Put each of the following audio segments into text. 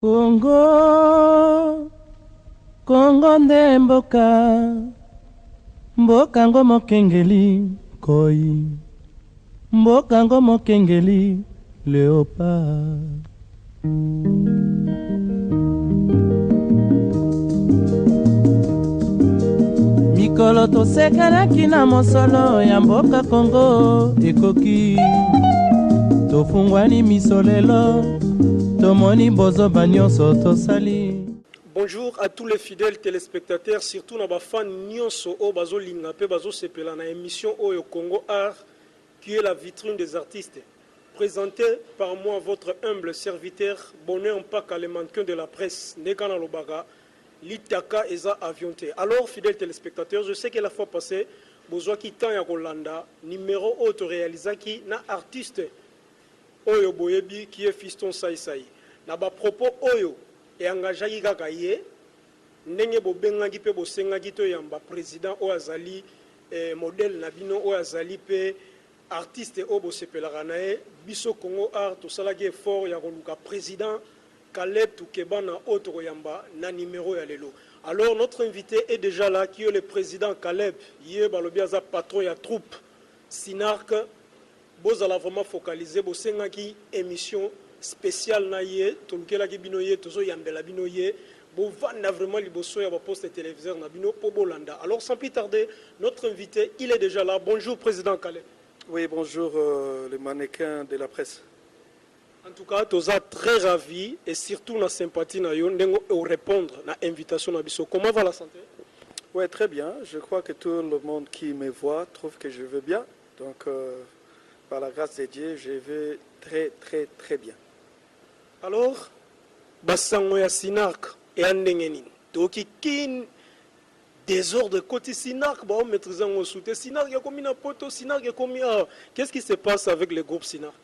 Congo, Congo nde mboka, mboka ngo mokengeli koi, mboka ngo mokengeli léopard. Mikolo tosekanaki na mosolo ya mboka Congo ekoki, tofungwani miso lelo. Bonjour à tous les fidèles téléspectateurs, surtout na bafan nyonso o bazo linga pe bazo sepela na émission Oyo Congo Art, qui est la vitrine des artistes. Présenté par moi, votre humble serviteur, Bonheur Mpaka, le mannequin de la presse, Nekana Lobaga, Litaka Eza Avionté. Alors, fidèles téléspectateurs, je sais que la fois passée, Bozoa Kitan ya Rolanda, numéro auto réalisé qui na artiste Oyo Boyebi qui est fiston Saïsaï. Na ba propos Oyo et engagé kaka ye ndenge bo bengaki pe bo sengaki to yamba président o azali modèle na bino o azali pe artiste o bo sepelaka na ye biso Congo Art to salaki effort ya koluka président Caleb Toukeba na autre yamba na numéro ya lelo. Alors notre invité est déjà là qui est le président Caleb yé balobi aza patron ya troupe Sinark. Vous allez vraiment focaliser sur cette émission spéciale naie, tolukela ki binoye, tozo yambela binoye, bo vanda vraiment liboso ya ba poste téléviseur na bino po bolanda. Alors sans plus tarder, notre invité, il est déjà là. Bonjour président Caleb. Oui, bonjour le mannequin de la presse. En tout cas, toza très ravi et surtout na sympathie na yo ndengo répondre na invitation na biso. Comment va la santé? Oui, très bien. Je crois que tout le monde qui me voit trouve que je vais bien. Donc par la grâce de Dieu, je vais très bien. Alors, basango ya Sinark et andengeni. Toki kin désordre côté Sinark, ba maîtriser en soute Sinark ya komi na poto, Sinark ya komi qu'est-ce qui se passe avec le groupe Sinark?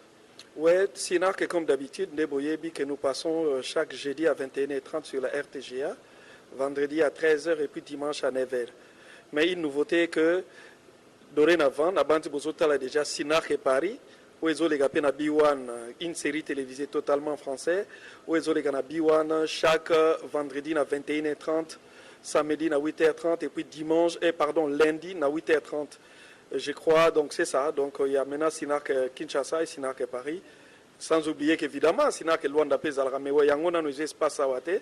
Ouais, Sinark est comme d'habitude, Neboyebi que nous passons chaque jeudi à 21h30 sur la RTGA, vendredi à 13h et puis dimanche à 9h. Mais une nouveauté que dorénavant, la bande Bozotala déjà Sinark et Paris, où ils ont les gapés na B1, une série télévisée totalement française, où ils ont les gars na B1 chaque vendredi à 21h30, samedi à 8h30 et puis dimanche, lundi à 8h30. Je crois, donc c'est ça. Donc il y a maintenant Sinark Kinshasa et Sinark Paris. Sans oublier qu'évidemment, Sinark est loin d'appeler Alramewa, Yangona nous espace à Wate.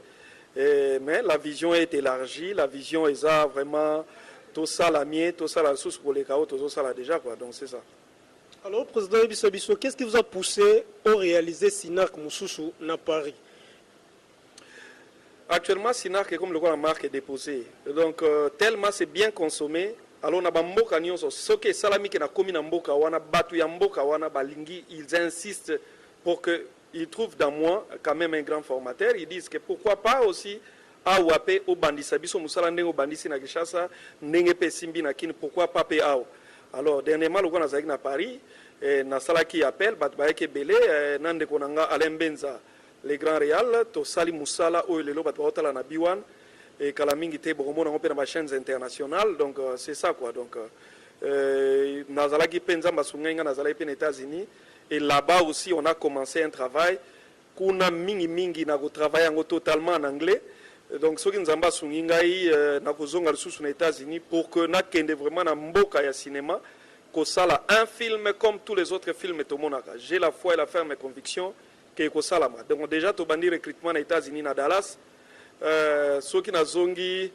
Mais la vision est élargie, la vision est vraiment. Tout ça la mienne, tout ça la source pour les chaos, tout ça là déjà quoi. Donc c'est ça. Alors président Ebiso, qu'est-ce qui vous a poussé à réaliser Sinark Moussoussou na Paris? Actuellement Sinark est comme le quoi la marque est déposée. Donc tellement c'est bien consommé. Alors on a bamboka nyonso soke salami ke na komi na mboka wana batu ya mboka wana balingi, ils insistent pour que ils trouvent dans moi quand même un grand formateur. Ils disent que pourquoi pas aussi awape au bandisa biso musala ndenge bandisi na Kishasa ndenge pe simbi na kini pourquoi pas pe ao. Alors dernièrement le na zaki na Paris na sala qui appelle bat baeke belé nande konanga Alain Benza le grand réal to sali musala o lelo bat baotala na B1 et kalamingi te bomo na opera ma chaînes internationales. Donc c'est ça quoi. Donc nazalaki penza masunga nazalaki pe États-Unis et là-bas aussi on a commencé un travail kuna mingi na ko travailler totalement en anglais. Donc ce qui nous a sungi ngai na kozonga lisusu na États-Unis pour que na kende vraiment na mboka ya cinéma ko sala un film comme tous les autres films tomonaka. J'ai la foi et la ferme conviction que ko sala ma. Donc déjà to bandi recrutement na États-Unis na Dallas ce qui na zongi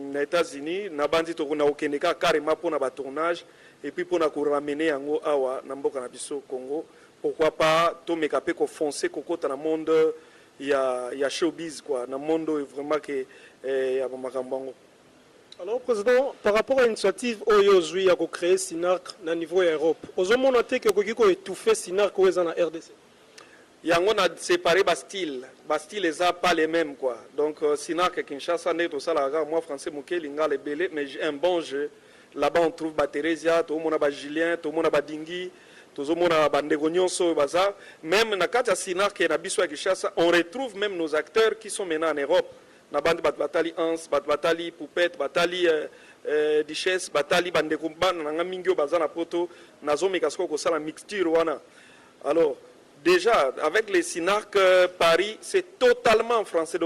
na États-Unis na bandi to na okendeka carrément pour na ba tournage et puis pour na ko ramener yango awa na mboka na biso Congo. Pourquoi pas to mekape ko foncer kokota na monde. Il y a showbiz quoi, dans le monde vraiment que y a makambango. Alors président, par rapport à l'initiative aujourd'hui à créer Sinark na niveau Europe, aujourd'hui on a été que ko étouffer Sinark ou na RDC. Yango na séparé Bastille les a pas les mêmes quoi. Donc Sinark et Kinshasa né tout ça là, moi français moké linga les belé mais j'ai un bon jeu. Là-bas on trouve Bateresia, tout le monde a Julien, tout le monde a Dingi. Même na kati ya Sinark et na biso ya Kishasa, on retrouve même nos acteurs qui sont maintenant en Europe. Na bande batali Hans, batali Poupette, batali Duchesse, batali bande kumba na ngambingio bazana poto, nazo mekasko ko sala mixture wana. Alors Déjà, avec les Sinark Paris, c'est totalement en français.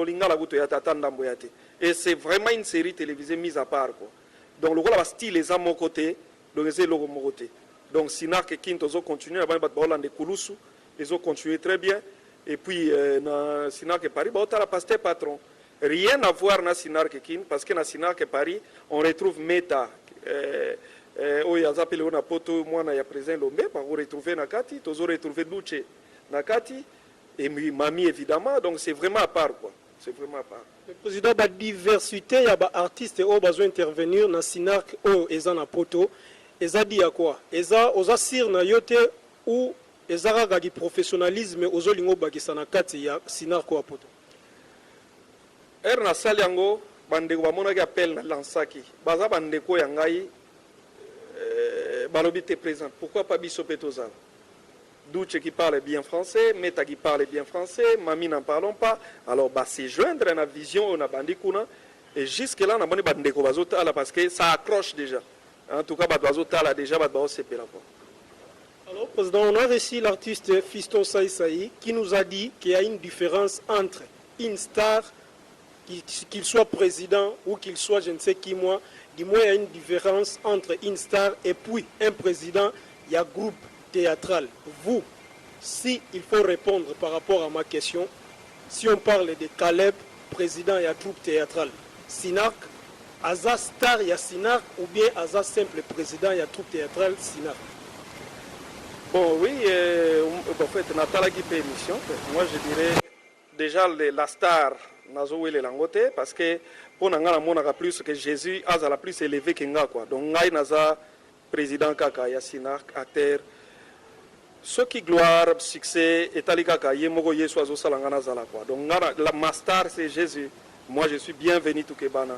Et c'est vraiment une série télévisée mise à part, quoi. Donc le rôle va style les à mon côté, donc les logo mon côté. Donc Sinark et Kinto ont continué, ils ont continué très bien. Et puis dans Sinark et Paris, bah pasteur patron. Rien à voir dans Sinark et Kin, parce que dans Sinark et Paris, on retrouve Meta. On a appelé on a poto moi na ya président Lombe, on retrouver Nakati, on retrouver Duce Nakati et Mami évidemment. Donc c'est vraiment à part, quoi. C'est vraiment à part. Le président, la diversité, il y a des artistes qui ont besoin d'intervenir dans le Sinark et dans poto. Ils ont dit à quoi? Ils ont sir na yote ou ils ont gagné professionnalisme aux olingo bagisana kati ya Sinark ou poto. Na saliango bandeko bamona ki appel na lansaki. Baza bandeko yangai balobi te présent. Pourquoi pas biso petozala? Douche qui parle bien français, Meta qui parle bien français, Mami n'en parlons pas. Alors, bah, c'est joindre à la vision, on a bandikuna. Et jusque-là, on a bandé bandeko bazotala parce que ça accroche déjà. En tout cas, bazotala déjà, c'est là. Alors, président, on a reçu l'artiste Fiston Saïsaï qui nous a dit qu'il y a une différence entre une star, qu'il soit président ou qu'il soit je ne sais qui moi. Dis-moi, il y a une différence entre une star et puis un président, il y a groupe théâtral. Vous, si il faut répondre par rapport à ma question, si on parle de Caleb, président et troupe théâtrale, Sinark, Aza star et Sinark ou bien Aza simple président et troupe théâtrale Sinark? Bon, oui, en fait, Nathalie qui fait émission. Moi, je dirais déjà la star, Nazo et les langotés, parce que pour nous, plus que Jésus, Aza la plus élevé que nous, quoi. Donc, Ngai Naza, président Kaka, Sinark, acteur. Ce qui gloire, succès, et talikaka, yemogo yesu azo salangana zala quoi. Donc la master c'est Jésus. Moi je suis bienvenu tout kebana.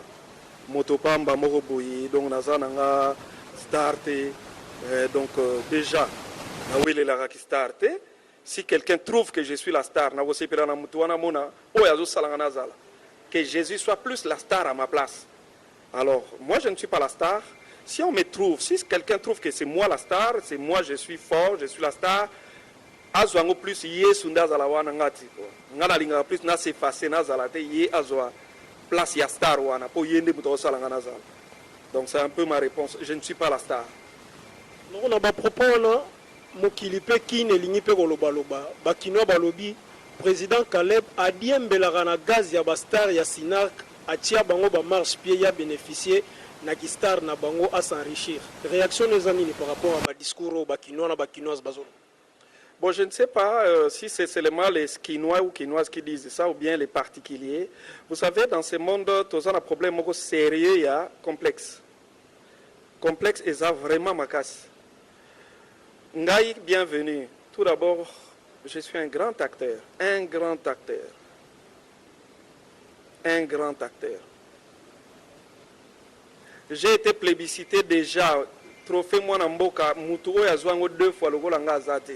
Motopamba moro boyi, donc nazana starté. Donc déjà, na wele la qui starté. Si quelqu'un trouve que je suis la star, na vosi pera na mutuana mona, o azo salangana zala. Que Jésus soit plus la star à ma place. Alors moi je ne suis pas la star. Si on me trouve, si quelqu'un trouve que c'est moi la star, c'est moi je suis fort, je suis la star, azwango plus yesunda zalawana ngati ko. Ngana linga plus na s'effacer na zalate ye azwa place ya star wana po yende muto salanga na zala. Donc c'est un peu ma réponse, je ne suis pas la star. Non on a ba propos na mokilipe kine lingi pe koloba loba, ba kino balobi président Caleb a diembelaka na gaz ya ba star ya Sinark atia bango ba marche pied ya bénéficier Nakistar na bango à s'enrichir. Réaction des amis par rapport à ma discours au bakinois bazolo. Bon, je ne sais pas si c'est seulement les Kinois ou Kinoises qui disent ça ou bien les particuliers. Vous savez, dans ce monde, tous un problème sérieux, il y a complexe. Complexe et ça vraiment ma casse. Ngaï, bienvenue. Tout d'abord, je suis un grand acteur. Un grand acteur. Un grand acteur. J'ai été plébiscité déjà. Trophée moi Namboka, Moutouro Yazwango 2 fois le Golanga Zate.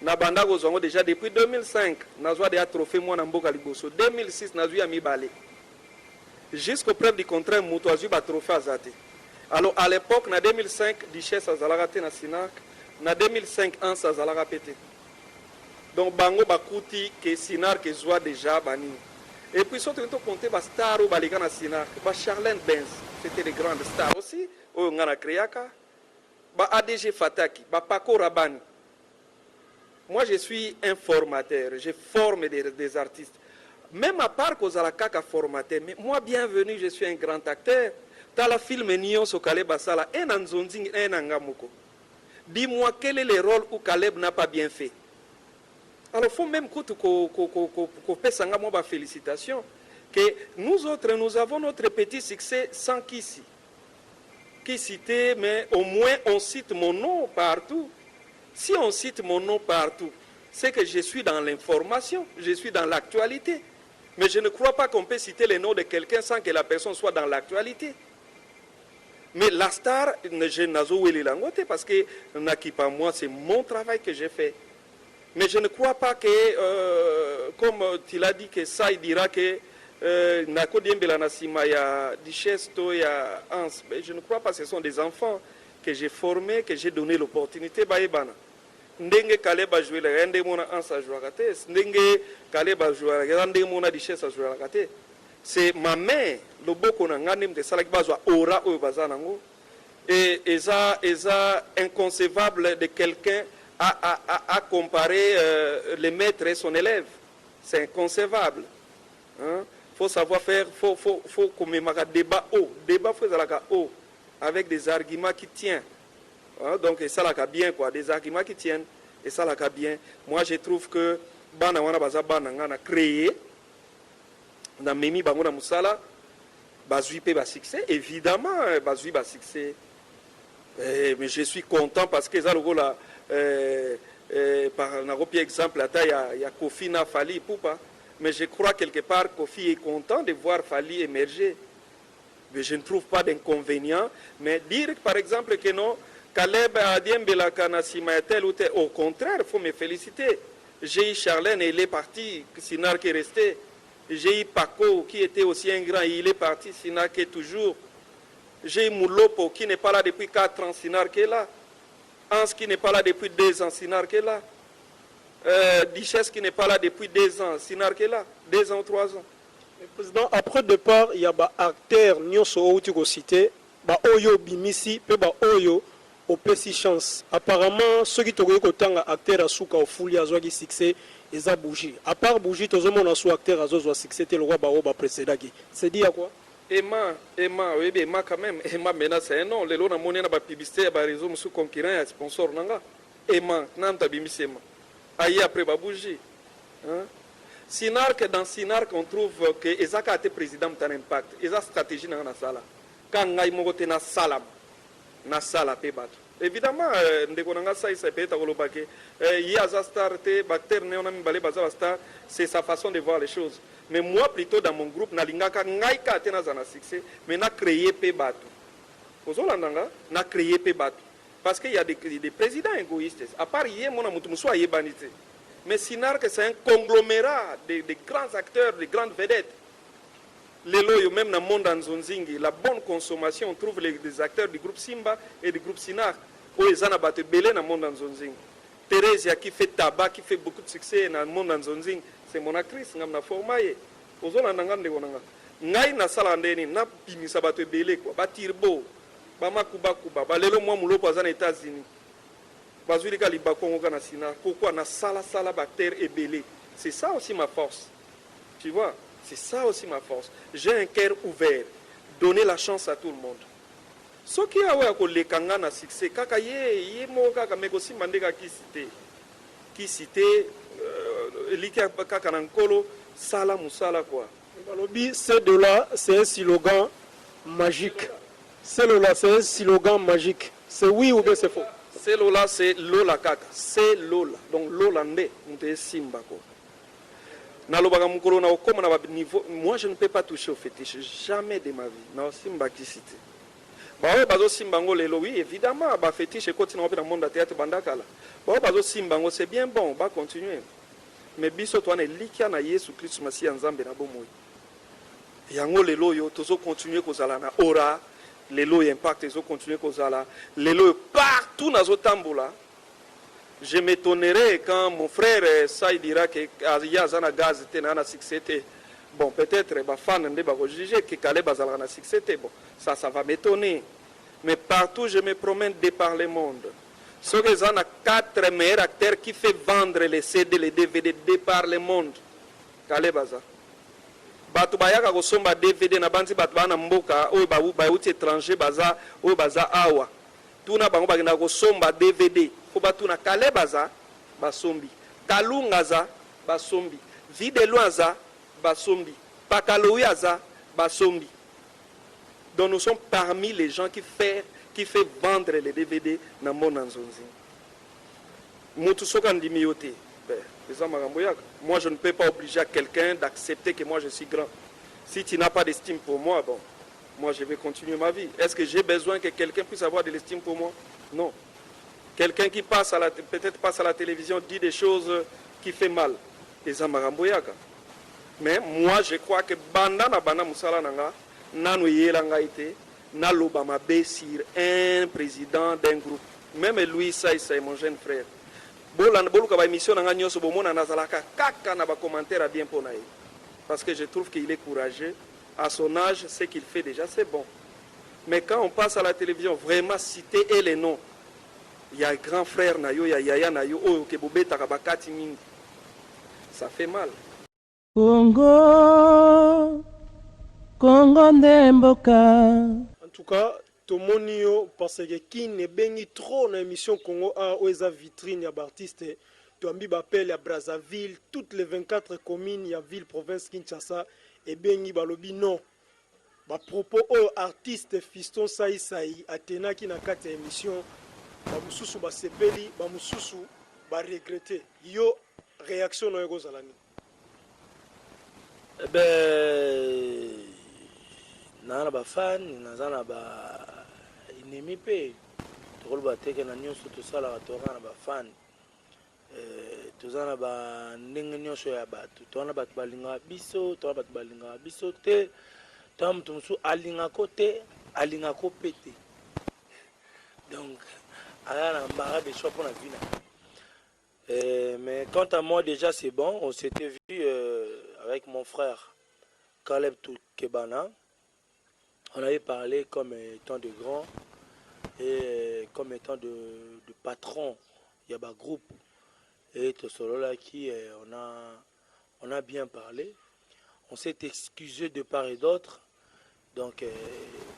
Nabanda Gozwango déjà depuis 2005. Nazwa déjà trophée moi Namboka Liboso. 2006, Nazwa mi balé. Jusqu'au preuve du contraire, Moutouro Azuba trophée Zate. Alors à l'époque, en 2005, Duchesse Azalagate na Sinark. En 2005, Ans Azalagapete. Donc Bango Bakuti, que Sinark soit déjà banni. Et puis, surtout, on compte les stars au Baligana Sinark, Charlène Benz, c'était des grandes stars aussi, au Ngana Kriaka, ADG Fataki, Paco Rabanne. Moi, je suis un formateur, je forme des artistes. Même à part qu'aux Alakaka formateur, mais moi, bienvenue, je suis un grand acteur. Dans la film Nyon Sokale Basala, un Anzonzing, un Angamoko. Dis-moi, quel est le rôle où Caleb n'a pas bien fait? Alors, il faut même qu'on passe ma félicitation. Que nous autres, nous avons notre petit succès sans qui citer, mais au moins on cite mon nom partout. Si on cite mon nom partout, c'est que je suis dans l'information, je suis dans l'actualité. Mais je ne crois pas qu'on peut citer le nom de quelqu'un sans que la personne soit dans l'actualité. Mais la star, je n'ai pas parce que moi, c'est mon travail que j'ai fait. Mais je ne crois pas que, comme tu l'as dit, que ça, il dira que je ne crois pas que ce sont des enfants que j'ai formés, que j'ai donné l'opportunité. ndenge Kaleba jouer la rende mona ansa jouer la kate ndenge Kaleba jouer la rende mona dichesse jouer la kate c'est ma main le boko na ngani mte sala ki bazwa aura o bazana ngo et eza inconcevable de quelqu'un à comparer le maître et son élève. C'est inconcevable. Hein? Faut savoir faire, faut comme un débat haut. Débat faut haut avec des arguments qui tiennent. Hein? Donc ça là bien quoi, des arguments qui tiennent et ça là bien. Moi je trouve que bana wana baza bana ngana créé na memi bango na musala bazui pe ba succès évidemment bazui ba succès. Mais je suis content parce que ça le là par un exemple il y a Kofi na Fali Poupa mais je crois quelque part Kofi est content de voir Fali émerger mais je ne trouve pas d'inconvénient mais dire par exemple que non Caleb Adiembela Kanasima tel ou tel au contraire il faut me féliciter. J'ai eu Charlène et il est parti Sinar qui est resté. J'ai eu Paco qui était aussi un grand il est parti Sinar qui est toujours. J'ai Moulopo qui n'est pas là depuis 4 ans, Sinar qui est là. Hans qui n'est pas là depuis 2 ans, Sinar qui est là. Dichesse qui n'est pas là depuis 2 ans, Sinar qui est là. 2 ans ou 3 ans. Le président, après le départ, il y a des acteurs qui ont cité, Oyo Bimisi, puis Oyo au Pessi Chance. Apparemment, ceux qui ont été acteurs à Souka au Fouli à Zouagi succès, ils ont bougé. À part bouger, tous les gens ont acteurs à Zouagi succès, le roi Baoba précédent. C'est dit à quoi? Emma, oui, Emma quand même. Emma maintenant c'est un nom. Les lois n'ont pas publicité, les réseaux sous concurrents et sponsors nanga. Emma, n'anta bimisi Emma. Aïe après babouji. Sinark dans Sinark on trouve que Ezaka a été président de impact. Eza stratégie dans la salle. Quand ngai mogote na salam, na sala pe bato. Évidemment, ndeko nanga ça il s'appelle Tagolobake. Yaza starte, bactère néonami balé baza star, c'est sa façon de voir les choses. Mais moi, plutôt dans mon groupe, Nalingaka, Ngaïka Atena Zana succès, mais n'a créé Pébatou. Aux Hollandais, n'a créé Pébatou. Parce qu'il y a des présidents égoïstes. À part hier, mon amour, soit Yebanité. Mais Sinar, c'est un conglomérat de grands acteurs, de grandes vedettes. Les loyaux, même dans le monde en Zonzingi, la bonne consommation, on trouve les acteurs du groupe Simba et du groupe Sinar. Où ils ont abattu Belé dans le monde en Zonzingi. Thérèse qui fait tabac, qui fait beaucoup de succès dans le monde en Zonzingi. C'est mon actrice, je suis formé. Je suis ngai na sala ndeni na bimisa bato ebele kwa batirbo bamakuba kuba balelo mwa mulopo azana États-Unis bazuli ka libakongo kana sina kokwa na sala bactère ebele. C'est ça aussi ma force. Tu vois, c'est ça aussi ma force. J'ai un cœur ouvert, donner la chance à tout le monde. Ce qui a ouais ko lekanga na succès kaka ye mo kaka mekosi mandeka qui cité Lika kaka nankolo sala musala quoi. C'est de là, c'est un slogan magique. C'est là, c'est un slogan magique. C'est oui ou bien c'est faux? C'est là, c'est Lola kaka. C'est Lola. Donc Lola nde, on te simba quoi. Nalobaka mukolo na okoma na niveau, moi je ne peux pas toucher au fétiche jamais de ma vie. Na simba qui cité. Bah bazo simba ngo lelo oui évidemment ba fétiche continue dans le monde de théâtre bandakala. Bah bazo simba ngo c'est bien bon, on va continuer. Mais biso to na likia na Yesu Christ masi nzambe na bomoi. Yango lelo yo tozo continuer kozala na ora, lelo impact tozo continuer kozala, lelo partout na zo tambola. Je m'étonnerais quand mon frère ça il dira que ya zana gaz te na succès. Bon, peut-être les fans ne vont pas juger que Caleb a un succès. Bon, ça va m'étonner. Mais partout, je me promène de par le monde. Ce que j'en ai 4 meilleurs acteurs qui font vendre les CD, les DVD de par le monde. Caleb a ça. Batu bayaka kosomba DVD na banzi batu bana mboka oyo ba uti étranger baza oyo baza awa. Tuna bango bagenda kosomba DVD. Ko batu na Caleb aza basombi. Kalunga za basombi. Videloaza basombi. Pakaloyaza basombi. Donc nous sommes parmi les gens qui fait vendre les DVD dans mon anzonzi. Mutu soka ndimiyote. Moi je ne peux pas obliger à quelqu'un d'accepter que moi je suis grand. Si tu n'as pas d'estime pour moi, bon, moi je vais continuer ma vie. Est-ce que j'ai besoin que quelqu'un puisse avoir de l'estime pour moi? Non. Quelqu'un qui peut-être passe à la télévision dit des choses qui fait mal. Mais moi je crois que banda musala nanga nanu yelanga ite na lobama sur un président d'un groupe. Même lui ça c'est mon jeune frère. boluka ba émission na nganyo so bomona nazalaka kaka na ba commentaire bien pour naï parce que je trouve qu'il est courageux à son âge, ce qu'il fait déjà c'est bon. Mais quand on passe à la télévision, vraiment citer et les noms, il y a grand frère nayo, il y a yaya nayo, oh ke bobeta kabakati mingi, ça fait mal. Congo, Congo ndemboka. En tout cas, Tomonio, parce que qui ne bengi trop dans l'émission Congo A, où est vitrine, il y a artiste, Toambi Bapel, il y a Brazzaville, toutes les 24 communes, il y a ville, province, Kinshasa, et bengi Balobi, non. Ba propos aux artistes Fiston Saï Saï, Athéna qui n'a qu'à émission, ba mususu ba sepeli, ba mususu ba regretter. Yo, réaction no ego zalani. Eh ben, nana ba fan, nana ba ennemi pe. Tokolo ba teke na nyonso to sala toka na ba fan. Tozana ba ndenge nyonso ya bato. Tona bato balinga biso, tona bato balinga biso te. Tom Tumsu alinga côté, alinga pété. Donc, à un de choix pour la vie. Mais quant à moi, déjà, c'est bon. On s'était vu avec mon frère Caleb Toukebana. On avait parlé comme étant de grands et comme étant de patrons. Il y a un groupe. Et tout cela qui, on a bien parlé. On s'est excusé de part et d'autre. Donc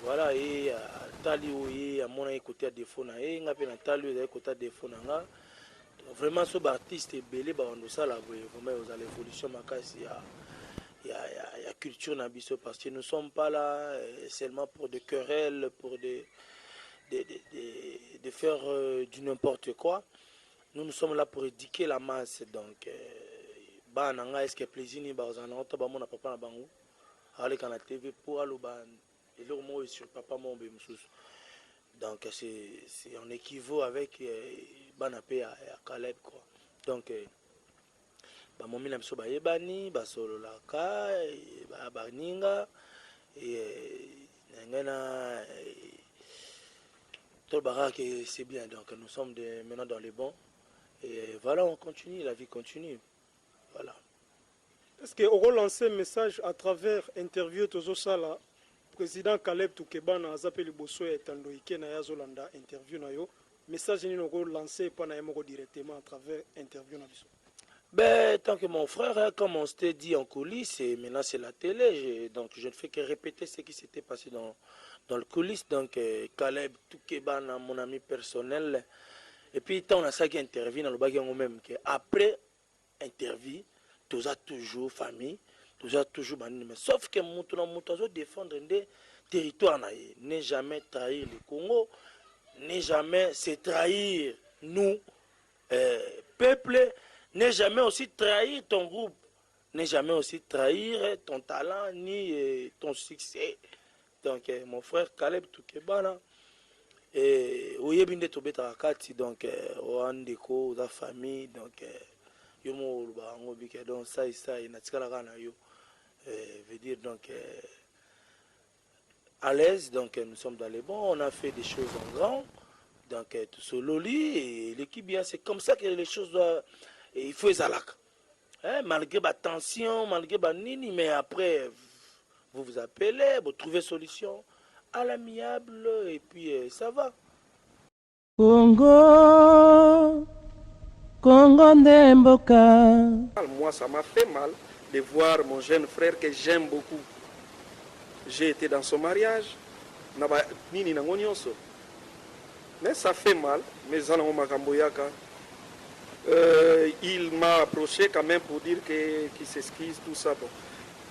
voilà, et tali oui, à mon côté à défaut na et n'a pas tali au côté à défaut na. Vraiment ce artiste est belé ba on ça là vraiment aux l'évolution makasi il y a culture na biso parce que nous sommes pas là seulement pour des querelles, pour de faire du n'importe quoi. Nous sommes là pour éduquer la masse donc ba nanga est-ce que plaisir ni ba ozana on ba mona papa na bango aller quand la TV pour aloba et le mot sur papa mon be mususu donc c'est en équivaut avec banapé à Caleb quoi donc ba momi na biso ba yebani ba solo la ka ba baninga et ngana tout barak c'est bien donc nous sommes maintenant dans les bons et voilà on continue la vie continue. Voilà. Est-ce qu'on lance un message à travers interview Tozo Sala, président Caleb Toukebana a zappé le bosso et Tandoike na Yazolanda interview na yo, message ni on lancé pas na yemoko directement à travers interview na biso. Ben tant que mon frère hein, comme on s'était dit en coulisses et maintenant c'est la télé, donc je ne fais que répéter ce qui s'était passé dans le coulisses donc Caleb Toukebana mon ami personnel et puis tant on a ça qui intervient dans le baguette même que après interview, tous a toujours famille, tous a toujours banni, mais sauf que nous devons défendre des territoires, ne jamais trahir le Congo, ne jamais se trahir nous, peuple, ne jamais aussi trahir ton groupe, ne jamais aussi trahir ton talent ni ton succès. Donc mon frère Caleb Toukebana, oyebinde tobeta kati donc oandeko za famille donc yomo ba ngobike donc ça et natikala kana yo veut dire donc à l'aise donc nous sommes dans les bons on a fait des choses en grand donc tout solo li et l'équipe bien c'est comme ça que les choses doivent il faut ezalaka malgré la tension malgré ba nini mais après vous appelez vous trouvez solution à l'amiable et puis ça va. Congo, Congo ndemboka. Moi, ça m'a fait mal de voir mon jeune frère que j'aime beaucoup. J'ai été dans son mariage, mais ça fait mal. Il m'a approché quand même pour dire qu'il s'excuse, tout ça. Bon.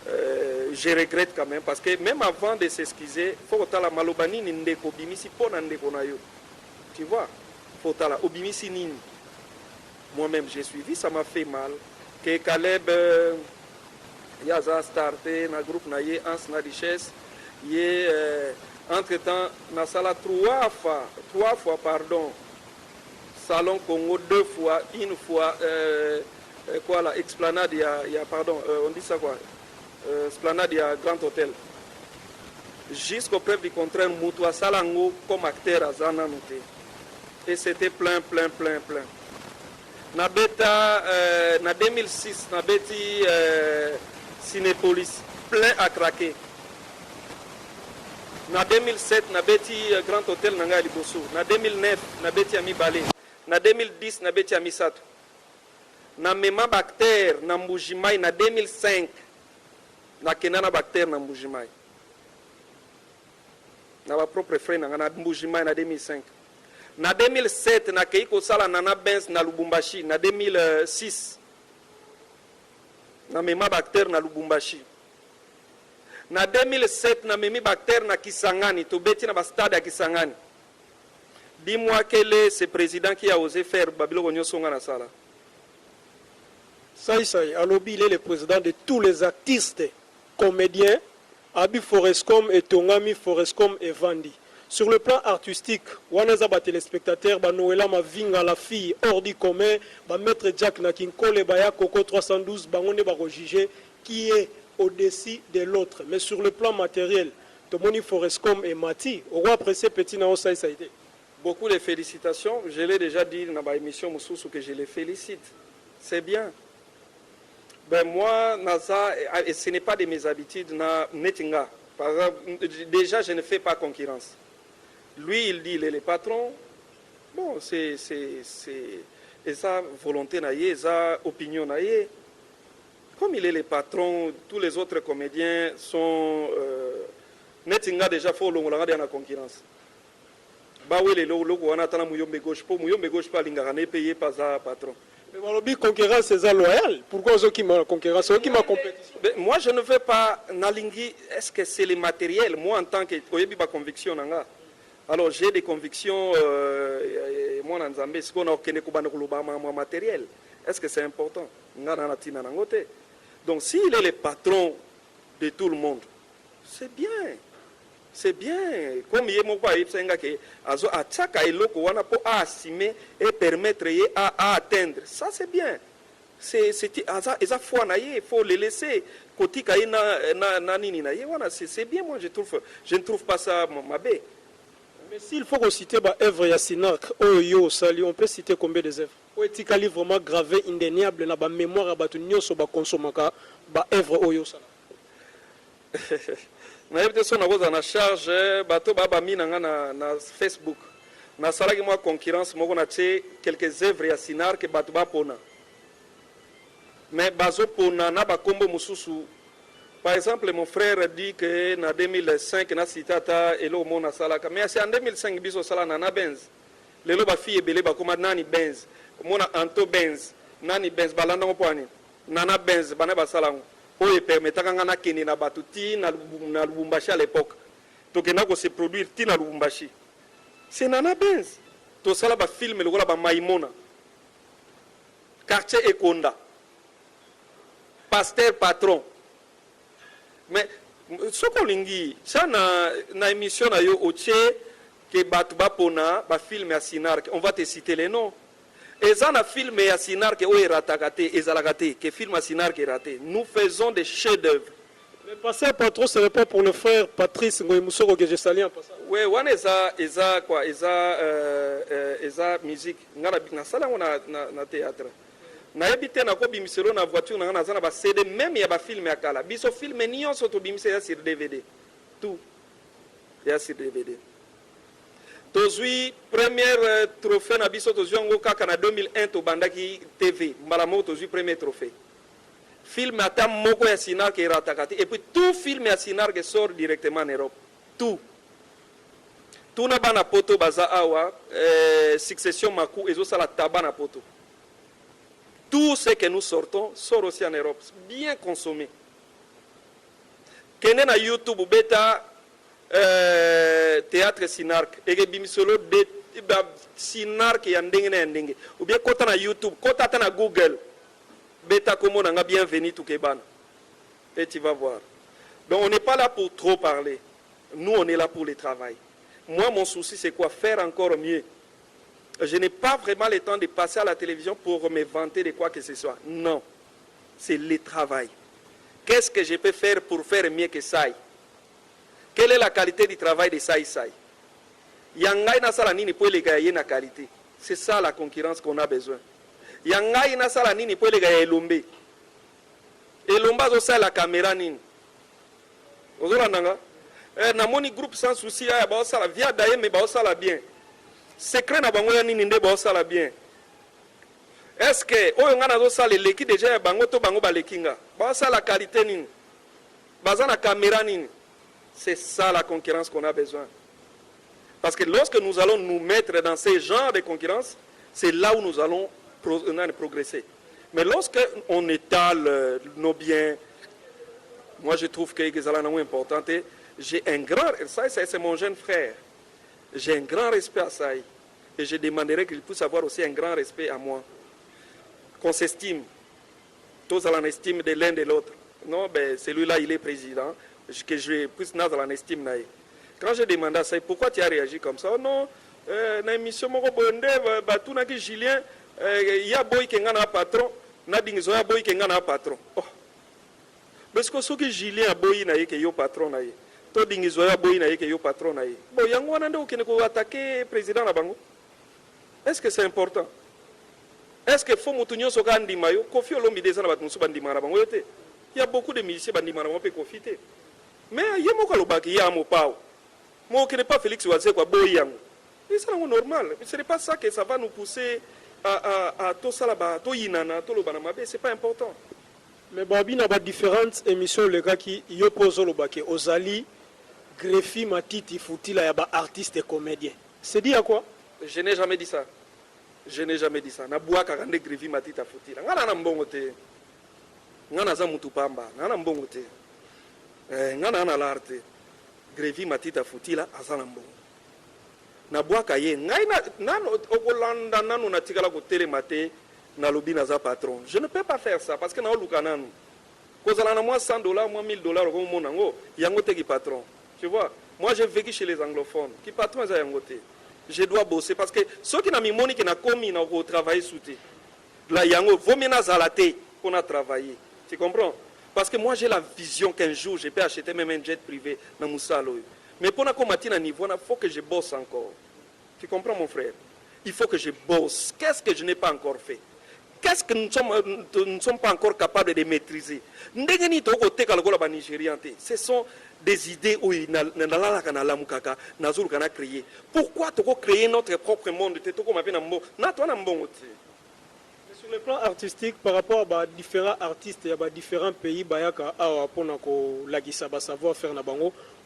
Je regrette quand même parce que même avant de s'excuser, il faut que la malobani n'indeko bimisi pona ndeko na yo. Tu vois, il faut que la obimisi nini. Moi-même j'ai suivi, ça m'a fait mal. Que Caleb Yaza starté dans le groupe naye ans na richesse, y entre temps na sala trois fois pardon. Salon Congo 2 fois, une fois quoi la explanade il y a pardon, on dit ça quoi? Esplanade il y a Grand Hôtel. Jusqu'au preuve du contraire, Moutoua Salango comme acteur à Zananoté. Et c'était plein. na beta na 2006 na beti Cinépolis plein à craquer. Na 2007 na beti Grand Hôtel Nanga Liboso. Na 2009 na beti Ami Balé. Na 2010 na beti Ami Sato. Na Mema Bacter na Mbujimai na 2005 na Kenana Bacter na Mbujimai. Na ba propre frère na Mbujimai na 2005. Na 2007 na Keiko Sala Nana Benz na Lubumbashi. Na 2006 na Mema Bacter na Lubumbashi. Na 2007 na Memi Bacter na Kisangani, tobeti na bastade à Kisangani. Dis-moi quel est ce président qui a osé faire Babilo Nyosonga na sala. Saï, Alobi, il est le président de tous les artistes, comédiens, Abi Forescom et Tongami Forescom et Vandi. Sur le plan artistique, Wanaza ba téléspectateurs, ba Noëlla Mavinga, la fille hors du commun, ba maître Jack Nakinkole, ba ya Coco 312, ba on va juger qui est au-dessus de l'autre. Mais sur le plan matériel, Tomoni Forescom et Mati, on va apprécier Petit Nao Saï. Beaucoup de félicitations. Je l'ai déjà dit dans ma émission Moussoussou que je les félicite. C'est bien. Ben moi, Naza, et ce n'est pas de mes habitudes, na Netinga. Par exemple, déjà, je ne fais pas concurrence. Lui, il dit, il est le patron. Bon, c'est sa volonté, sa opinion. Comme il est le patron, tous les autres comédiens sont... Netinga déjà, il faut la concurrence. Bah oui, les logos, on attend la Mouyombe gauche. Pour Mouyombe gauche, pas l'ingarané payé par sa patron. Mais la concurrence, c'est ça loyal. Pourquoi ceux qui m'ont concurrence, ceux qui m'ont compétition? Moi, je ne veux pas Nalingi. Est-ce que c'est le matériel? Moi, en tant que ma conviction, alors j'ai des convictions. Moi, en Zambie, ce qu'on a au matériel. Est-ce que c'est important? Donc, s'il est le patron de tout le monde, c'est bien. C'est bien. Comme il y a assumer et permettre à atteindre. Ça, c'est bien. Il faut les laisser. C'est bien, moi, je ne trouve pas ça ma baie. Mais s'il faut citer l'œuvre Yassinak, on peut citer combien des œuvres? Est-ce qu'il vraiment gravé, indéniable, dans la mémoire de l'œuvre Oyo Sala? Je na charge bato baba mina na Facebook na salaki moi concurrence moko na quelques œuvres ya Sinar que bato ba pona mais bazo pona na ba kombo mususu. Par exemple, mon frère dit que en 2005 na citata elo mona salaka mais c'est en 2005 biso sala na Benz lelo ba fille belé ba koma nani Benz mona Anto Benz nani Benz balanda mo poani nana Benz bana ba salango oye permetaka ngana kene na batuti na Lubumbashi à l'époque tokena ko se produire ti na Lubumbashi c'est nana Benz to sala ba film le gola ba Maimona quartier Ekonda pasteur patron mais ce qu'on lingi ça na émission na yo otie que batu ba pona ba film ya Sinar on va te citer les noms. Et ça, un film et Sinar qui est raté, que film Sinar qui est raté. Nous faisons des chefs-d'œuvre. Mais passer pas trop, ce n'est pas pour le frère Patrice Ngoïmoussoro que j'ai sali en passant. Oui, on est quoi, musique. Na sala na théâtre. Na habité na ko bimiselo na voiture na na ba CD même ya ba film ya kala. Biso film ni on soto bimiselo sur DVD. Tout. Ya sur DVD. Tozui premier trophée na biso tozui ngo kaka na 2001 to bandaki TV malamo tozui premier trophée film ata moko ya Sinar ke ratakati et puis tout film ya Sinar ke sort directement en Europe tout na bana poto baza awa succession maku ezo sala tabana poto tout ce que nous sortons sort aussi en Europe bien consommé kene na YouTube beta théâtre Sinark et bimisolo de Sinark ya ndenge na ndenge ou bien kota na YouTube kota ta na Google beta comme on a bienvenue tout kebana et tu vas voir. Donc on n'est pas là pour trop parler, nous on est là pour le travail. Moi mon souci c'est quoi, faire encore mieux. Je n'ai pas vraiment le temps de passer à la télévision pour me vanter de quoi que ce soit, non, c'est le travail. Qu'est-ce que je peux faire pour faire mieux que ça? Quelle est la qualité du travail de Saï Saï? Yangai na sala nini pour les gagner na qualité. C'est ça la concurrence qu'on a besoin. ya ngai nasala nini po elega ya elombe elomba azosala la caméra nini ozolanda nga namoni groupe sans souci aya baosala via daye me baosala bien secret na bango ya nini nde baosala bien est-ce que oyo nga nazosala eleki déjà ya bango to bango baleki nga baosala qualité nini baza na caméra nini? C'est ça la concurrence qu'on a besoin. Parce que lorsque nous allons nous mettre dans ces genres de concurrence, c'est là où nous allons progresser. Mais lorsque on étale nos biens, moi je trouve que c'est important. J'ai un grand, ça c'est mon jeune frère, j'ai un grand respect à ça. Et je demanderais qu'il puisse avoir aussi un grand respect à moi. Qu'on s'estime, tous à l'estime de l'un de l'autre. Non, ben celui-là il est président, que je puisse naître à l'estime. Quand j'ai demandé à ça, pourquoi tu as réagi comme ça? Oh non, dans l'émission de Julien, il y a boy qui est un patron, il y a boy qui est un patron. Parce que ce que Julien a boy na que yo patron na to dingizo ya boy na que yo patron na bon yango wana ndo qui ne attaquer président na bango. Est-ce que c'est important? Est-ce que faut mutunyo soka ndima yo Kofi Olomide ça na batu musu bandima na bango yote? Il y a beaucoup de musiciens bandima na bango pe profiter. Mais il y a moko lobaki ya mo pao. Moi qui n'est pas Félix Ouazé quoi boy yango. Et c'est normal. Ce n'est pas ça que ça va nous pousser à tout ça là-bas, tout yinana, tout le banamabe, c'est pas important. Mais Babi n'a pas différentes émissions les gars qui y opposent le baquet aux Ali, Greffi, Matiti, Foutila, y a ba artistes et comédiens. C'est dit à quoi? Je n'ai jamais dit ça. Je n'ai jamais dit ça. Na bois karande Greffi, Matiti, Foutila. Ngana na mbongote. Ngana za mutupamba. Ngana mbongote. Ngana na l'arte. Greffi, Matiti, Foutila, azana mbongo. Na bois kaye. Ngaina nano okolanda nano na tikala ko télématé. Na lobi na za patron. Je ne peux pas faire ça parce que na oluka nanu. Kozala na moi $100, moi $1000 comme mon nango, yango te ki patron. Tu vois? Moi j'ai vécu chez les anglophones. Qui patron za yango te. Je dois bosser parce que ceux qui na mi moni qui na komi na ko travailler souté. La yango vomina zalate qu'on a travaillé. Tu comprends? Parce que moi j'ai la vision qu'un jour je peux acheter même un jet privé na Moussalo. Mais pour na komati na niveau, il faut que je bosse encore. Tu comprends mon frère? Il faut que je bosse. Qu'est-ce que je n'ai pas encore fait? Qu'est-ce que nous ne sommes pas encore capables de maîtriser? Ce sont des idées où il a créé. Pourquoi tu as créé notre propre monde? Sur le plan artistique, par rapport à différents artistes et à différents pays,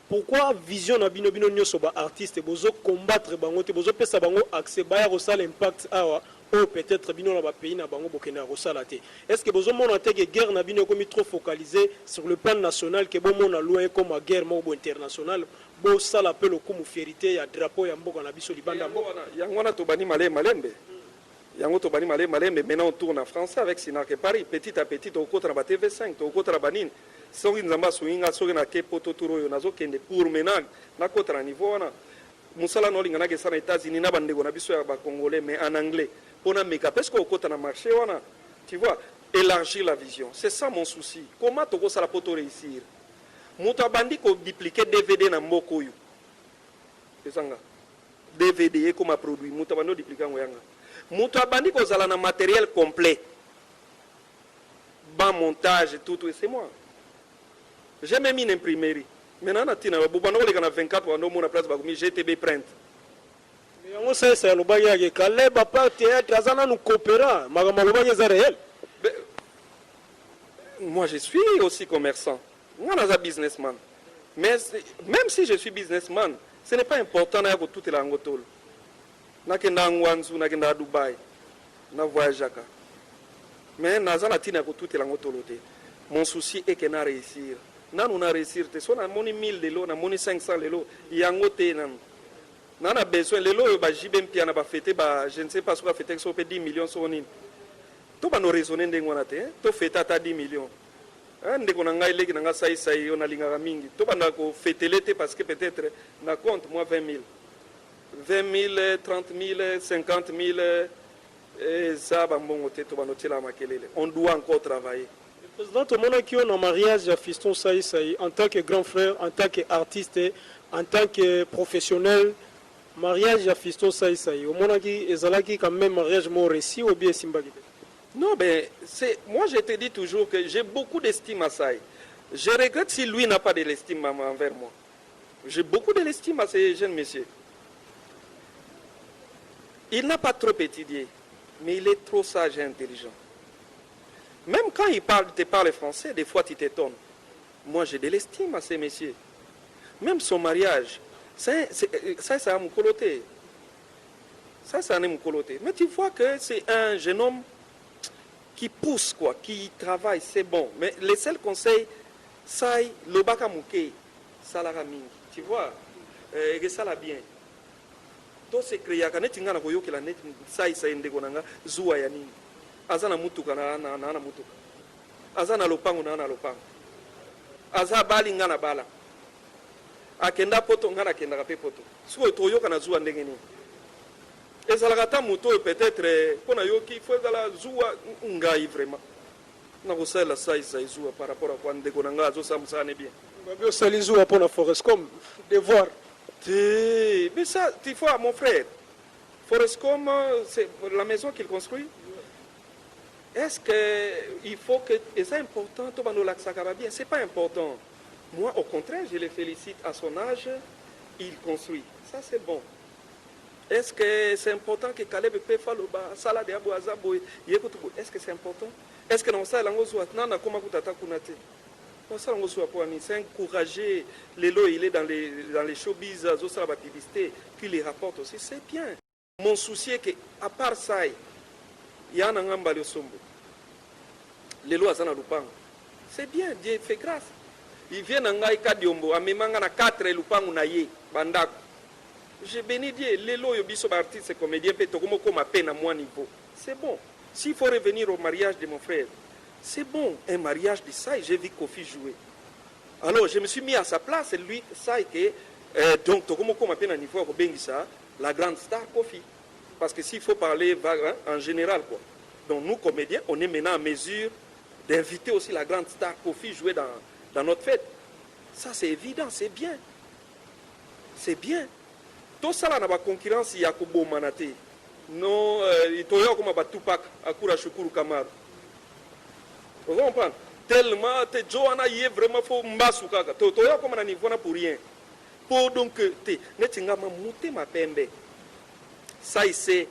pourquoi vision na bino bino nyoso ba artiste bozo combattre bango te bozo pesa bango accès ba ya sala impact awa ou peut-être bino na ba pays na bango bokena rosala te? Est-ce que bozo mona te que guerre na bino comme trop focalisé sur le plan national que bon mona loin comme guerre mo international bo sala pe le comme fierté ya drapeau ya mboka na biso libanda mboka yango na to bani malembe yango to bani malembe maintenant on tourne en français avec Sinar que Paris petit à petit au contre ba TV5 au contre banine soki nzamba swinga soki na ke poto turo yo nazo kende pour menag na kotra niveau wana musala no linga na kesa na États-Unis na bandeko na biso ya ba congolais mais en anglais pona meka parce que kota na marché wana tu vois élargir la vision, c'est ça mon souci. Comment toko sala poto réussir muta bandi ko dupliquer DVD na mboko yo ezanga DVD comme produit muta bando dupliquer ngoyanga muta bandi ko sala na matériel complet bas montage tout c'est moi. J'ai même une imprimerie. Maintenant, on a 24 ans, on a place de GTB Print. Mais on sait que le bagage est calé, papa, théâtre, nous coopérons. Moi, je suis aussi commerçant. Moi, je suis un businessman. Mais même si je suis businessman, ce n'est pas important pour tout le monde. Je suis à Dubaï, je voyage. Mais je suis à tout le monde. Mon souci est que je réussir. Nous na réussir te so na moni 1000 lelo na moni 500 lelo yango te nan na besoin lelo ba jibe mpia na ba fêter ba je ne sais pas ce qu'on va fêter so pe 10 millions so nini to ba no raisonner ndenge wana te to fêter ta 10 millions ndeko na ngai leki na nga sai ona linga mingi to ba na ko fêter l'été parce que peut-être na compte moi 20 000 30 000 50 000 et ça ba mbongo te to ba no tela makelele on doit encore travailler. Président, tout le monde qui est en mariage à Fiston Saï, en tant que grand frère, en tant qu'artiste, en tant que professionnel, mariage à Fiston Saï, au monde qui est quand même mariage mon récit ou bien Simbagite? Non, ben, moi je te dis toujours que j'ai beaucoup d'estime à Saï. Je regrette si lui n'a pas de l'estime envers moi. J'ai beaucoup de l'estime à ce jeune monsieur. Il n'a pas trop étudié, mais il est trop sage et intelligent. Même quand il te parle français, des fois tu t'étonnes. Moi j'ai de l'estime à ces messieurs. Même son mariage, ça a me coloté. Ça a me coloté. Mais tu vois que c'est un jeune homme qui pousse, quoi, qui travaille, c'est bon. Mais les seuls conseils, ça y le baka mouké, ça la ramine. Tu vois, et ça la bien. Tout ce créé, quand tu as vu que la net, ça y est, ndegonanga, zoua yanini. Azana mutuka na mutuka. Azana lopangu na lopangu. Aza bali ngana bala. Akenda poto ngana kenda kape poto. Suko toyo kana zoua ndengeni. Et ça la moto peut-être pour nayoki il faut la zoua ngai vraiment. Na ko sala sai zoua par rapport à quoi ndegonanga zo samsane bien. Babio sali zoua pour na Forestcom devoir. Mais ça, tu vois, mon frère, Forestcom, c'est la maison qu'il construit. Est-ce qu'il faut que... Et c'est important, bien, c'est pas important. Moi, au contraire, je le félicite à son âge, il construit. Ça, c'est bon. Est-ce que c'est important que Caleb peut faire le bas, Salah de Abou Azabo, est-ce que c'est important? Est-ce que dans ça, c'est encourager les lots, il est dans les showbiz, la publicité, qui les rapporte aussi, c'est bien. Mon souci est qu'à part ça, il y a un ngamba le sombo. Les lots à Lupango. C'est bien, Dieu fait grâce. Il vient en Gaïka Diombo, à Memangana 4 Lupango Naye, Bandako. Je bénis Dieu, les lots, il y a artistes et comédiens, comme à peine à mon niveau. C'est bon. S'il faut revenir au mariage de mon frère, c'est bon, un mariage de ça, j'ai vu Kofi jouer. Alors, je me suis mis à sa place, et lui, ça, et donc, comme à niveau, la grande star Kofi. Parce que s'il faut parler en général, quoi. Donc, nous, comédiens, on est maintenant en mesure d'inviter aussi la grande star Kofi jouer dans notre fête. Ça, c'est évident, c'est bien. C'est bien. Tout ça, là, dans la concurrence, il y a Kobo Manate. Non, il y a comme Tupac, Akura Shukuru Kamar. Vous comprenez? Tellement, Johanna y est vraiment pour Mbasukaka. Toya comme un niveau pour rien. Pour donc, netinga ma mouté ma pembe. Ça, il sait.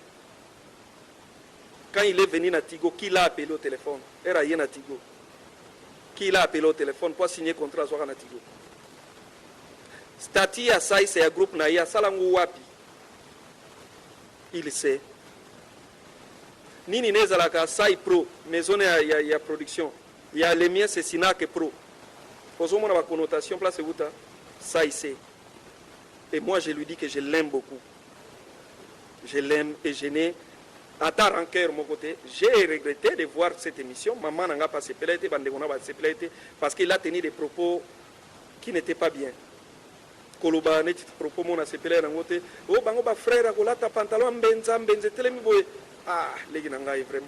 Quand il est venu à Tigo, qui l'a appelé au téléphone? Era rien à Tigo. Qui l'a appelé au téléphone pour signer contrat sur Tigo? Stati à ça, c'est un groupe Naya, Salango Wapi. Il sait. Nini Nezalaka, Sai Pro, maison il y a production. Il y a les miens, c'est Sinak Pro. Posons moi la connotation, place où ça il sait. Et moi je lui dis que je l'aime beaucoup. Je l'aime et je n'ai à ta rancœur mon côté. J'ai regretté de voir cette émission. Maman n'a pas séparé, parce qu'il a tenu des propos qui n'étaient pas bien. Koloba net propos mon a séparé dans côté. Oh bango ba frère ko lata pantalon benza telemi boy. Ah, les gens vraiment.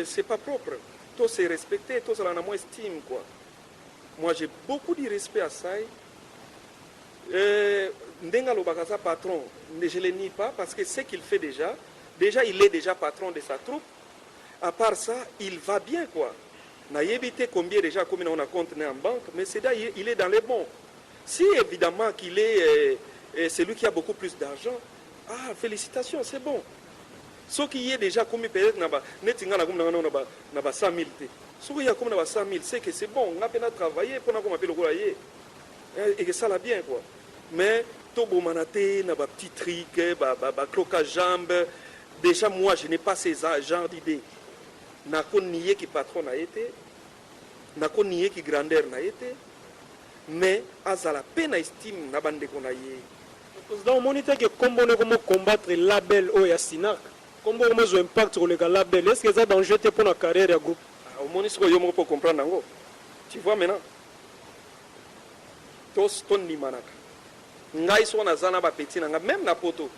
C'est pas propre. Tout c'est respecté, tout ça en a moins estime quoi. Moi j'ai beaucoup de respect à ça. Ndenga Lobakaza patron, je ne le nie pas parce que ce qu'il fait déjà il est déjà patron de sa troupe. À part ça, il va bien quoi. N'a évité combien déjà comme on a compte en banque, mais c'est là il est dans les bons. Si évidemment qu'il est et c'est lui qui a beaucoup plus d'argent. Ah, félicitations, c'est bon. Ce qui est déjà comme peut-être n'a pas 100 000. Ce qui est comme 100 000, c'est que c'est bon. On a peine à travailler pour qu'on appelle le royer. Et que ça l'a bien, quoi. Mais, Tobo Manaté, n'a pas petit trick, croc à jambes. Déjà, moi, je n'ai pas ces genres d'idées. N'a qu'on nié qui patron a été. N'a qu'on nié qui grandeur n'a été. Mais, à la peine à estime, n'a pas de qu'on a yé. Président, on dit que comment combattre le label au Yassinak, comment on a un impact sur le label, est-ce que ça a danger pour la carrière du groupe? Au moins, ce que je peux comprendre, tu vois maintenant, tous ton ni manaka, ngai so na zana ba petit na même na poto,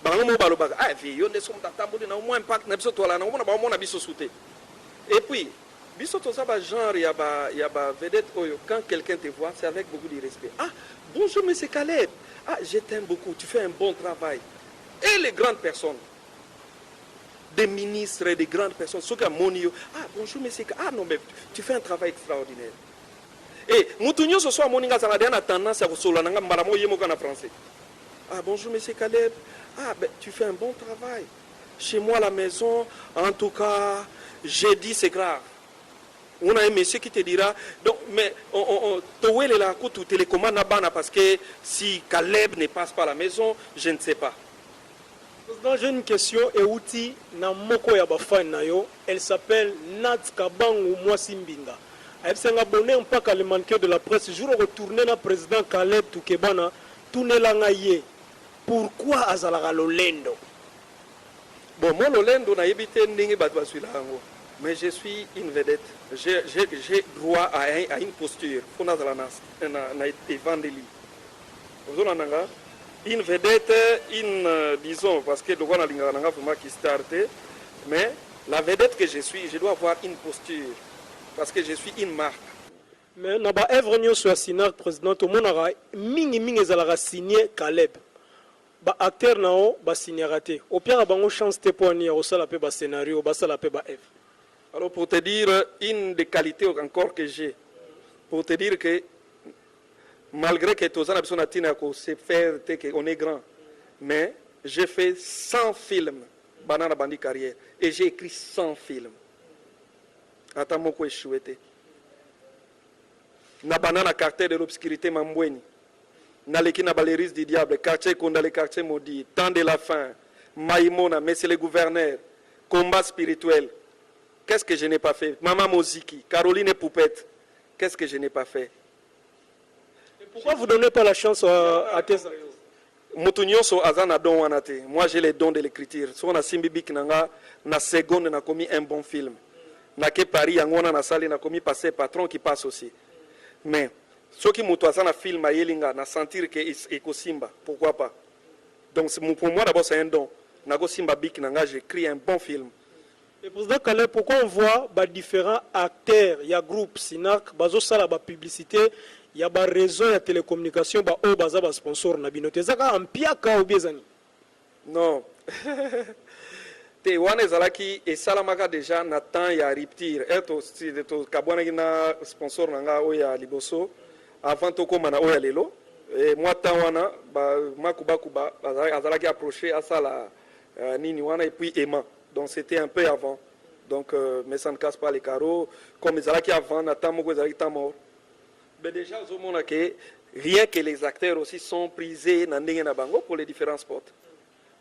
bango mo balo baga, ah vie, on est sur ta table, na au moins impact na biso tola na on a biso souté. Et puis, biso to ça ba genre il y a ba vedette oyo, quand quelqu'un te voit, c'est avec beaucoup de respect. Ah, bonjour monsieur Caleb. Ah, je t'aime beaucoup, tu fais un bon travail. Et les grandes personnes, des ministres et des grandes personnes, ceux qui ont monio, ah bonjour monsieur, ah non mais tu fais un travail extraordinaire. Et Moutounio ce soir, moninga ça a tendance à recevoir nanga malamo yemoka na français. Ah bonjour monsieur Caleb, ah ben tu fais un bon travail. Chez moi à la maison, en tout cas, j'ai dit c'est grave. On a un monsieur qui te dira, donc, mais on là, tu télécommandes parce que si Caleb ne passe pas à la maison, je ne sais pas. J'ai une question et outil na moko ya bafan na yo, elle s'appelle Nat Kabangu Mwasimbinga. Elle s'est abonnée un peu à le manqueur de la presse. Jour retourné na président Caleb Toukebana, tourné la ngaye. Pourquoi azalaka lolendo? Bon, moi lolendo na yebite ndenge batwa suila ngo. Mais je suis une vedette. J'ai droit à une posture. Faut na évangélie. Une vedette, disons, parce que le roi n'a pas qui starté, mais la vedette que je suis, je dois avoir une posture, parce que je suis une marque. Mais na ba œuvre nyo so signer président to monara mingi ezalaka signé Caleb. Ba acteur nao ba signer raté. Au pire bango chance te poni au sala pe ba scénario, ba sala pe ba œuvre. Alors pour te dire une des qualités encore que j'ai, pour te dire que malgré que tous on est grand, mais j'ai fait 100 films Banana Bandi carrière et j'ai écrit 100 films. Attends mon quoi échoué. Na banana quartier de l'obscurité Mambweni, na lekina baleris du diable, quartier contre les quartiers maudits, temps de la fin, Maïmona, Messieurs les gouverneurs, combat spirituel. Qu'est-ce que je n'ai pas fait? Maman Moziki, Caroline Poupette, qu'est-ce que je n'ai pas fait? Pourquoi vous ne donnez pas la chance à tes moi j'ai les dons de l'écriture. Si on a Simbibik na seconde na commis un bon film. Na ke Paris yangona na salle na commis passer patron qui passe aussi. Mais ceux qui m'ont na film à Yelinga na sentir que eko Simba, pourquoi pas? Donc pour moi d'abord c'est un don. Na go Simba Bik nanga j'écris un bon film. Et président Caleb, pourquoi on voit différents acteurs, il y a groupe Sinak, bazo sala ba publicité, il y a ba réseau, il y a télécommunication, ba o baza ba sponsor na binote. Zaka ampiaka ou biezani? Non. Te wane zalaki et salamaka déjà na temps ya rupture. Eto si to kabwana na sponsor nanga o ya liboso avant to koma na o ya lelo. Et moi temps wana ba makuba azalaki approché à ça la nini wana et puis Emma. Donc c'était un peu avant. Donc, mais ça ne casse pas les carreaux. Comme les Alaki avant, mort. Mais déjà, rien que les acteurs aussi sont prisés pour les différents sports.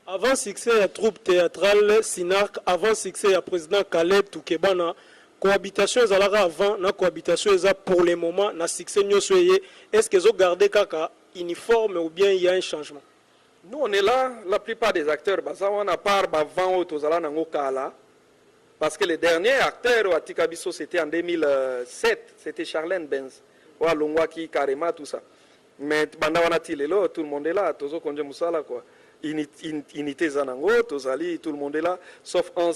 Avant succès, il y a troupe théâtrale, Sinak. Avant succès, il y a président Caleb Toukebana. Cohabitation, avant, la cohabitation, pour le moment, na succès, est-ce qu'ils ont gardé kaka uniforme ou bien il y a un changement? Nous, on est là, la plupart des acteurs, on a part avant parce que le dernier acteur à Tikabiso, c'était en 2007, c'était Charlène Benz, Longwaki, Karema, tout ça. Mais Bandawana Tilelo, tout le monde est là, Tozo Konje Moussala, quoi. Unité Zanango, Tozali, tout le monde est là, sauf Hans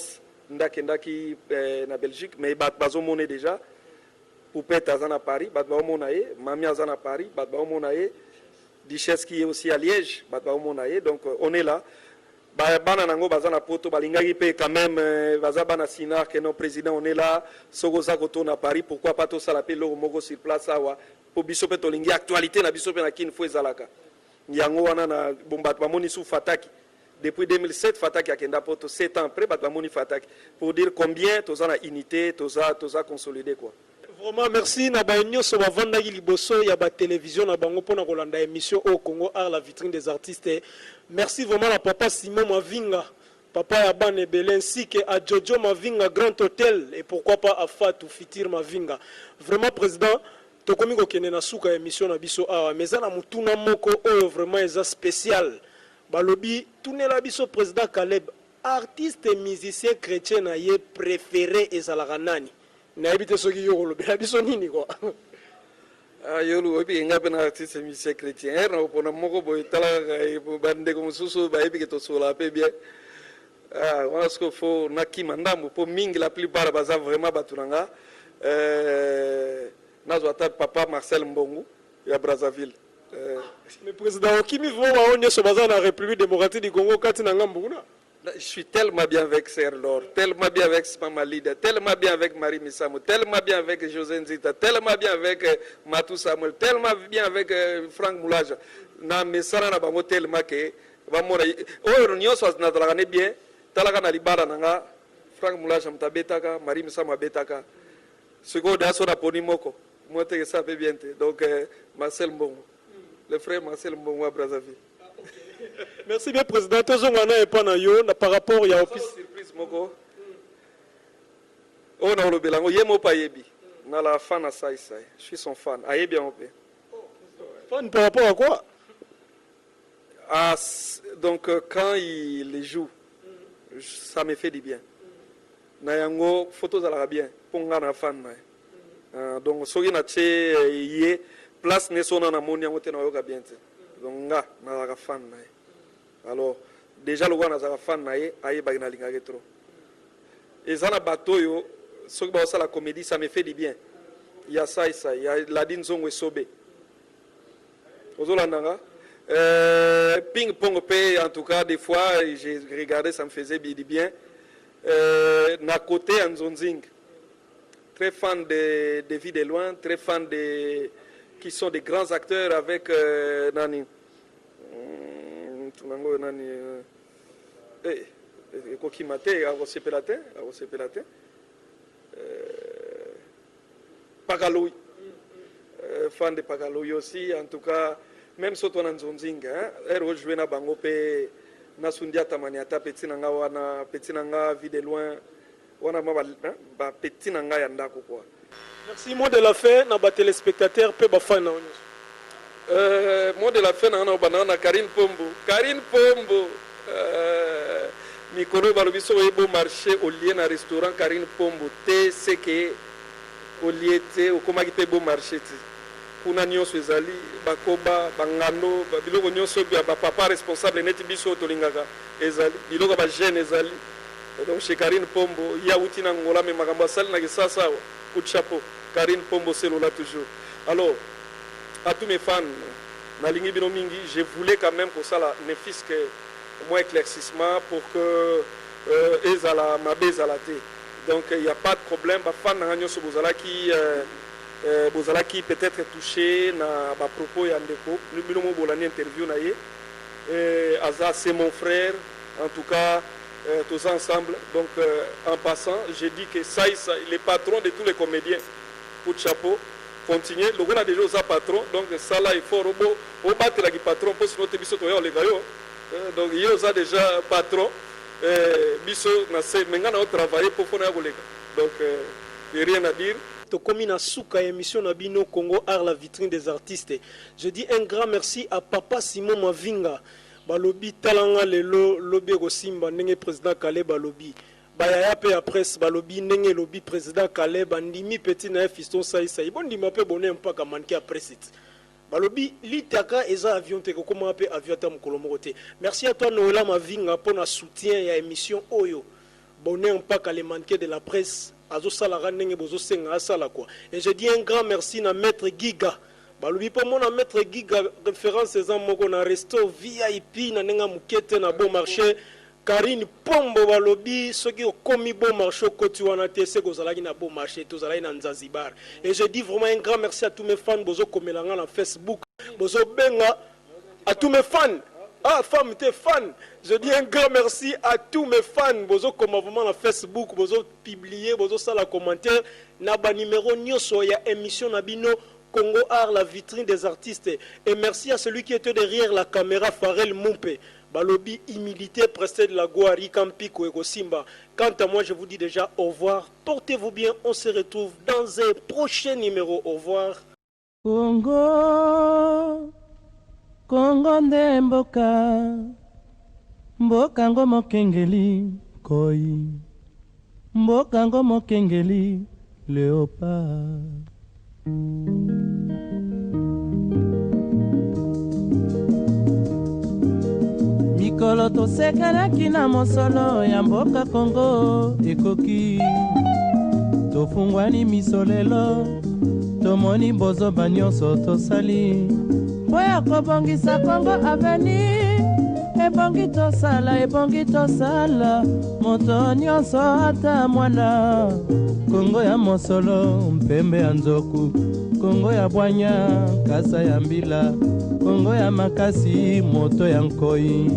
Ndaki na Belgique, mais Bazo Moné déjà, Poupette Azana Paris, Badbao Monae, Mami Azana Paris, Badbao Monae. Duchesse qui est aussi à Liège, donc on est là. Bananango bazana poto balingaki pe quand même bazabana sinar que non président on est là. Sogoza koto na Paris, pourquoi pas tout ça la pelo mogo sur place awa pour biso pe tolingi actualité na biso pe na kin fo ezalaka. Yango wana na bombat ba moni sou Fataki. Depuis 2007 Fataki akenda poto 7 ans après ba moni Fataki pour dire combien toza na unité, toza consolidé quoi. Vraiment merci na ba nyonso ba vandaki liboso ya ba télévision na bango pona kolanda émission au Congo Art la vitrine des artistes. Merci vraiment à papa Simon Mavinga, papa ya Bane Belin ainsi que à Jojo Mavinga Grand Hôtel et pourquoi pas à Fatou Fitir Mavinga. Vraiment président tokomi ko kene na suka émission na biso awa mais na mutuna moko oyo vraiment eza spécial. Balobi tunela biso président Caleb artiste et musicien chrétien na ye préféré ezalaka nani? Na habite ce qui yolo be biso nini quoi. Ah yolo obi nga ben artiste musicien chrétien na pona moko boy tala bande comme susu ba ebi to sola pe bien. Ah on ce qu'il faut na ki mandambo po mingi la plupart baza vraiment batunanga nazwata papa Marcel Mbongo ya Brazzaville. Mais président Kimi vraiment on est sur la République démocratique du Congo Katina Ngambuna. Je suis tellement bien avec Serlor, tellement bien avec Spamalida, tellement bien avec Marie Misamo, tellement bien avec José Nzita, tellement bien avec Matou Samuel, tellement bien avec Franck Moulaja. Na mesara na bango tellement que bamona oyo nyonso azinatala ne bien talaka na libara nanga Franck Moulaja mtabetaka Marie Misamo betaka siko daso na poni moko moi te ça fait bien donc Marcel Mbongo le frère Marcel Mbongo à Brazzaville. Merci bien président tozongana epana yo na par rapport ya office surprise moko on a le belango yemo pa yebi na la fan à ça je suis son fan ayebi en paix. Fan par rapport à quoi? Ah, donc quand il joue, ça me fait du bien. Nayango photos à la bien, ponga na fan na. Donc soki na che yé place ne sona na moni yango te na yoka bien te. Donc nga na la fan na. Alors déjà le wana za fan na ye aye ba na linga trop. Et ça na bateau yo soki ba ça la comédie ça me fait du bien. Il y a ça, il y a Ladine Zongo Sobe. Ozolandanga ping-pong, en tout cas, des fois, j'ai regardé, ça me faisait du bien. Na côté Anzonzing, très fan de Vie de Loin, très fan de qui sont des grands acteurs avec Nani. Nani. Kokimate, Arosepelate. Pagaloui. Fan de Pagaloui aussi, en tout cas. Même si on a Nzonzinga, elle joué na bango pe na sundia tamaniata petit nanga wana petit nanga Vie de Loin wana ba petit nanga ya ndako quoi. Merci mot de la fin na ba téléspectateurs pe ba fan na mot de la fin na banana Karine Pombo mikolo ba lobiso ebo marché au lieu na restaurant Karine Pombo te c'est que au lieu te au komaki pe beau marché te kuna nyonso ezali bakoba bangando biloko nyonso ya papa responsable neti biso tolingaka ezali biloko ba jeune ezali donc chez Karine Pombo ya utina ngola me makambo asali na kisasa coup de chapeau Karine Pombo c'est là toujours. Alors à tous mes fans na lingi bino mingi je voulais quand même pour ça là ne fils que moi éclaircissement pour que ezala mabeza te donc il y a pas de problème ba fan na nyonso bozala qui peut-être touché na ba propos ya ndeko bino bolani interview na ye Aza c'est mon frère en tout cas tous ensemble donc en passant j'ai dit que ça il est patron de tous les comédiens coup de chapeau continuer le gars déjà aux patron donc ça là il faut au battre la patron pour sinon te biso to les gars donc il a déjà patron biso na c'est maintenant on travailler pour faire les gars donc il n'y a rien à dire. Comme na souka émission na bino Congo Art la vitrine des artistes. Je dis un grand merci à papa Simon Mavinga. Balobi talanga lelo lobi Simba ndenge président Kaleb balobi. Bayaya pe après balobi ndenge lobi président Kaleb ndimi petit na fiston saïsa. Bon ndima pe bonne mpaka manki après site. Balobi litaka eza avion te ko comment pe avion ta mkolomorote. Merci à toi Noëlla Mavinga pour na soutien ya émission Oyo. Bonne mpaka les manqués de la presse. Et je dis un grand merci à Maître Giga. Balobi pa mona Maître Giga référence ezan moko na resto VIP na nenga mukete na bon marché Karine Pombo balobi soki okomi bon marché koti wana te se kozalaki na bon marché tozalaki na Zanzibar. Et je dis vraiment un grand merci à tous mes fans bozo komelanga na Facebook bozo benga à tous mes fans. Ah, femme, t'es fan. Je dis un grand merci à tous mes fans. Bozo comme vraiment na Facebook, bozo publier, bozo ça la commentaire. Naba numéro nyoso ya émission Nabino Congo Art la vitrine des artistes. Et merci à celui qui était derrière la caméra, Farel Mumpe. Balobi humilité presté de la Guari Kampiko Ego Simba. Quant à moi, je vous dis déjà au revoir. Portez-vous bien. On se retrouve dans un prochain numéro. Au revoir. Congo. Kongo nde mboka ngo mokengeli koi mboka ngo mokengeli léopard mikolo tosekelaki na mosolo ya mboka Kongo ekoki tofungwani miso lelo tomoni bozoba nyonso tosali po ya kobongisa Kongo Avenir. Ebongi tosala moto nyonso ata mwana. Kongo ya mosolo mpembe ya nzoku, Kongo ya bwanya kasa ya mbila, Kongo ya makasi moto ya nkoi.